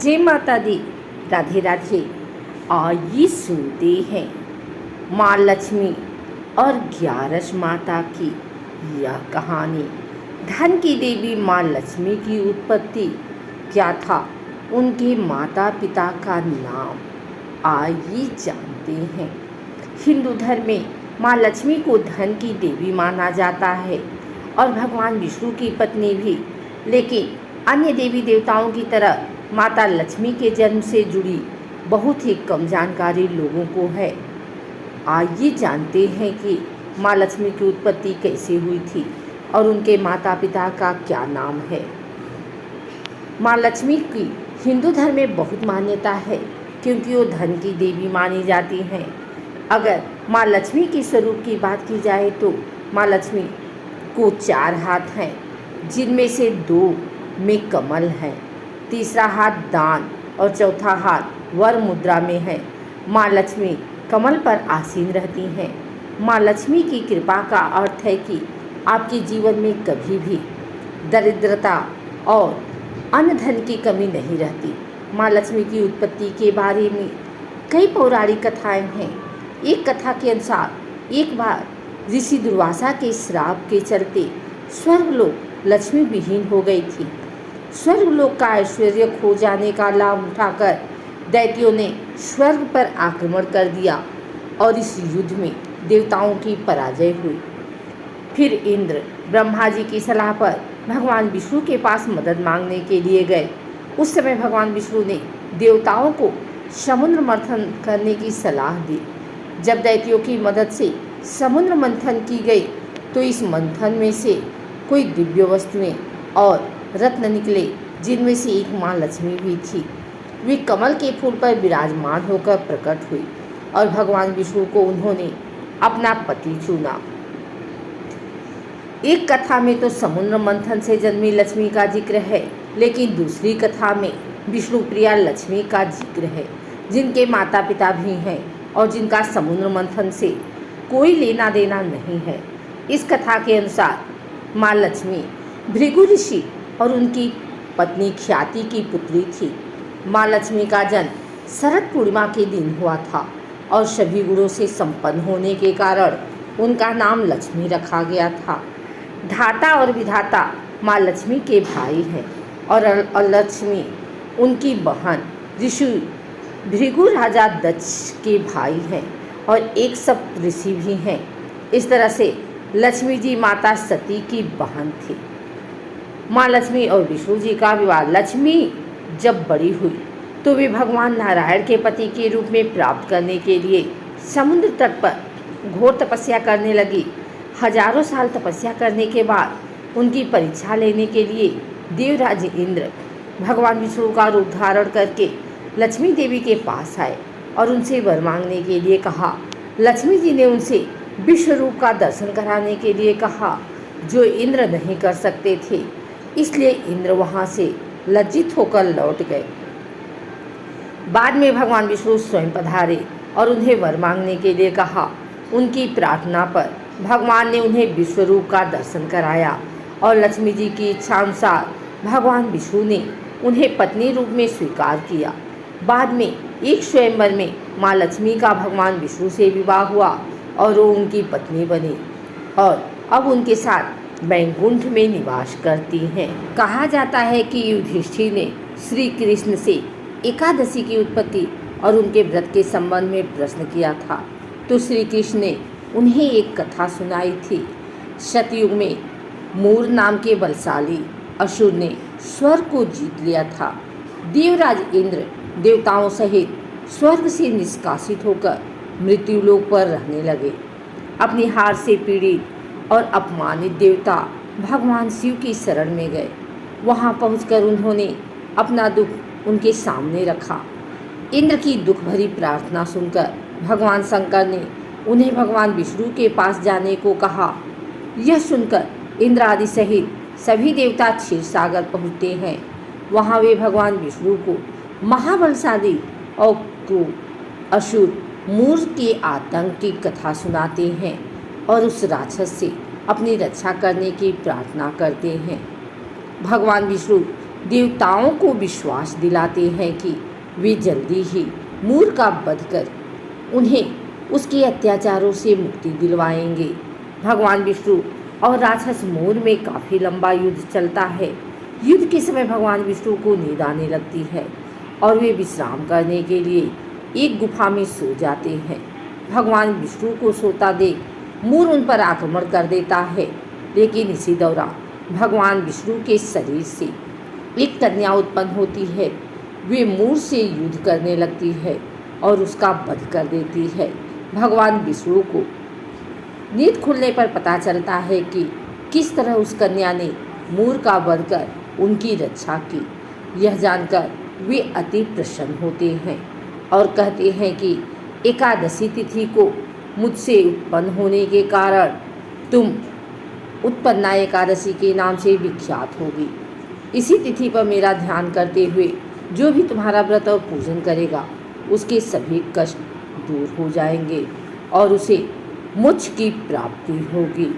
जय माता दी, राधे राधे। आइए सुनते हैं माँ लक्ष्मी और 11 माता की यह कहानी। धन की देवी माँ लक्ष्मी की उत्पत्ति क्या था, उनके माता पिता का नाम आइए जानते हैं। हिंदू धर्म में माँ लक्ष्मी को धन की देवी माना जाता है और भगवान विष्णु की पत्नी भी, लेकिन अन्य देवी देवताओं की तरह माता लक्ष्मी के जन्म से जुड़ी बहुत ही कम जानकारी लोगों को है। आइए जानते हैं कि माँ लक्ष्मी की उत्पत्ति कैसे हुई थी और उनके माता पिता का क्या नाम है। माँ लक्ष्मी की हिंदू धर्म में बहुत मान्यता है क्योंकि वो धन की देवी मानी जाती हैं। अगर माँ लक्ष्मी के स्वरूप की बात की जाए तो माँ लक्ष्मी को 4 हाथ हैं, जिनमें से 2 में कमल है, तीसरा हाथ दान और चौथा हाथ वर मुद्रा में है। माँ लक्ष्मी कमल पर आसीन रहती हैं। माँ लक्ष्मी की कृपा का अर्थ है कि आपके जीवन में कभी भी दरिद्रता और अन्न धन की कमी नहीं रहती। माँ लक्ष्मी की उत्पत्ति के बारे में कई पौराणिक कथाएं हैं। एक कथा के अनुसार एक बार ऋषि दुर्वासा के श्राप के चलते स्वर्गलोक लक्ष्मी विहीन हो गई थी। स्वर्गलोक का ऐश्वर्य खो जाने का लाभ उठाकर दैत्यों ने स्वर्ग पर आक्रमण कर दिया और इस युद्ध में देवताओं की पराजय हुई। फिर इंद्र ब्रह्मा जी की सलाह पर भगवान विष्णु के पास मदद मांगने के लिए गए। उस समय भगवान विष्णु ने देवताओं को समुद्र मंथन करने की सलाह दी। जब दैत्यों की मदद से समुद्र मंथन की गई तो इस मंथन में से कोई दिव्य वस्तुएं और रत्न निकले, जिनमें से एक माँ लक्ष्मी भी थी। वे कमल के फूल पर विराजमान होकर प्रकट हुई और भगवान विष्णु को उन्होंने अपना पति चुना। एक कथा में तो समुद्र मंथन से जन्मी लक्ष्मी का जिक्र है, लेकिन दूसरी कथा में विष्णु प्रिया लक्ष्मी का जिक्र है, जिनके माता पिता भी हैं और जिनका समुद्र मंथन से कोई लेना देना नहीं है। इस कथा के अनुसार माँ लक्ष्मी भृगु ऋषि और उनकी पत्नी ख्याति की पुत्री थी। माँ लक्ष्मी का जन्म शरद पूर्णिमा के दिन हुआ था और सभी गुणों से संपन्न होने के कारण उनका नाम लक्ष्मी रखा गया था। धाता और विधाता माँ लक्ष्मी के भाई हैं और लक्ष्मी उनकी बहन ऋषि भृगु राजा दक्ष के भाई हैं और एक सप्त ऋषि भी हैं। इस तरह से लक्ष्मी जी माता सती की बहन थी। माँ लक्ष्मी और विष्णु जी का विवाह लक्ष्मी जब बड़ी हुई तो वे भगवान नारायण के पति के रूप में प्राप्त करने के लिए समुद्र तट पर घोर तपस्या करने लगी। हजारों साल तपस्या करने के बाद उनकी परीक्षा लेने के लिए देवराज इंद्र भगवान विष्णु का रूप धारण करके लक्ष्मी देवी के पास आए और उनसे वर मांगने के लिए कहा। लक्ष्मी जी ने उनसे विश्व रूप का दर्शन कराने के लिए कहा, जो इंद्र नहीं कर सकते थे। इसलिए इंद्र वहां से लज्जित होकर लौट गए। बाद में भगवान विष्णु स्वयं पधारे और उन्हें वर मांगने के लिए कहा। उनकी प्रार्थना पर भगवान ने उन्हें विश्व रूप का दर्शन कराया और लक्ष्मी जी की इच्छा अनुसार भगवान विष्णु ने उन्हें पत्नी रूप में स्वीकार किया। बाद में एक स्वयंवर में माँ लक्ष्मी का भगवान विष्णु से विवाह हुआ और वो उनकी पत्नी बनी और अब उनके साथ बैकुंठ में निवास करती हैं। कहा जाता है कि युधिष्ठिर ने श्री कृष्ण से एकादशी की उत्पत्ति और उनके व्रत के संबंध में प्रश्न किया था, तो श्री कृष्ण ने उन्हें एक कथा सुनाई थी। सतयुग में मूर नाम के बलशाली असुर ने स्वर्ग को जीत लिया था। देवराज इंद्र देवताओं सहित स्वर्ग से निष्कासित होकर मृत्युलोक पर रहने लगे। अपनी हार से पीड़ित और अपमानित देवता भगवान शिव की शरण में गए। वहां पहुंचकर उन्होंने अपना दुख उनके सामने रखा। इंद्र की दुख भरी प्रार्थना सुनकर भगवान शंकर ने उन्हें भगवान विष्णु के पास जाने को कहा। यह सुनकर इंद्र आदि सहित सभी देवता क्षीर सागर पहुँचते हैं। वहाँ वे भगवान विष्णु को महाबलशाली और क्रूर असुर मूर के आतंक की कथा सुनाते हैं और उस राक्षस से अपनी रक्षा करने की प्रार्थना करते हैं। भगवान विष्णु देवताओं को विश्वास दिलाते हैं कि वे जल्दी ही मूर का वध कर उन्हें उसके अत्याचारों से मुक्ति दिलवाएंगे। भगवान विष्णु और राक्षस मूर में काफ़ी लंबा युद्ध चलता है। युद्ध के समय भगवान विष्णु को नींद आने लगती है और वे विश्राम करने के लिए एक गुफा में सो जाते हैं। भगवान विष्णु को सोता देख मूर उन पर आक्रमण कर देता है, लेकिन इसी दौरान भगवान विष्णु के शरीर से एक कन्या उत्पन्न होती है। वे मूर से युद्ध करने लगती है और उसका वध कर देती है। भगवान विष्णु को नींद खुलने पर पता चलता है कि किस तरह उस कन्या ने मूर का वध कर उनकी रक्षा की। यह जानकर वे अति प्रसन्न होते हैं और कहते हैं कि एकादशी तिथि को मुझसे उत्पन्न होने के कारण तुम उत्पन्ना एकादशी के नाम से विख्यात होगी। इसी तिथि पर मेरा ध्यान करते हुए जो भी तुम्हारा व्रत और पूजन करेगा उसके सभी कष्ट दूर हो जाएंगे और उसे मोक्ष की प्राप्ति होगी।